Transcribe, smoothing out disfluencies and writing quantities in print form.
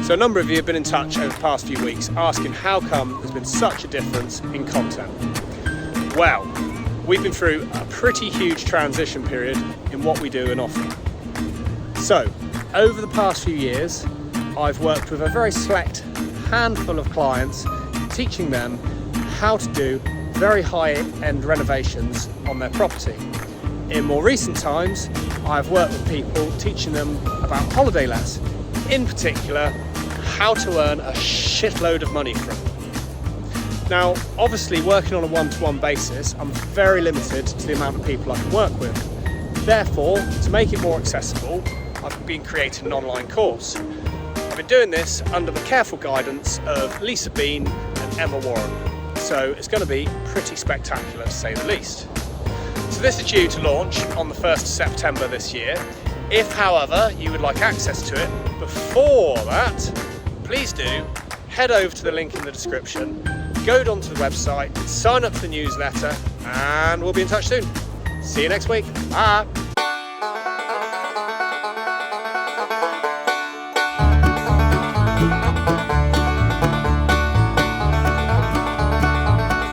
So a number of you have been in touch over the past few weeks asking how come there's been such a difference in content. Well, we've been through a pretty huge transition period in what we do and offer. So, over the past few years, I've worked with a very select handful of clients, teaching them how to do very high-end renovations on their property. In more recent times, I've worked with people teaching them about holiday lets, in particular, how to earn a shitload of money from it. Now, obviously working on a one-to-one basis, I'm very limited to the amount of people I can work with. Therefore, to make it more accessible, I've been creating an online course. I've been doing this under the careful guidance of Lisa Bean and Emma Warren. So it's going to be pretty spectacular to say the least. So this is due to launch on the 1st of September this year. If, however, you would like access to it before that, please do head over to the link in the description, go onto the website, sign up for the newsletter, and we'll be in touch soon. See you next week. Bye.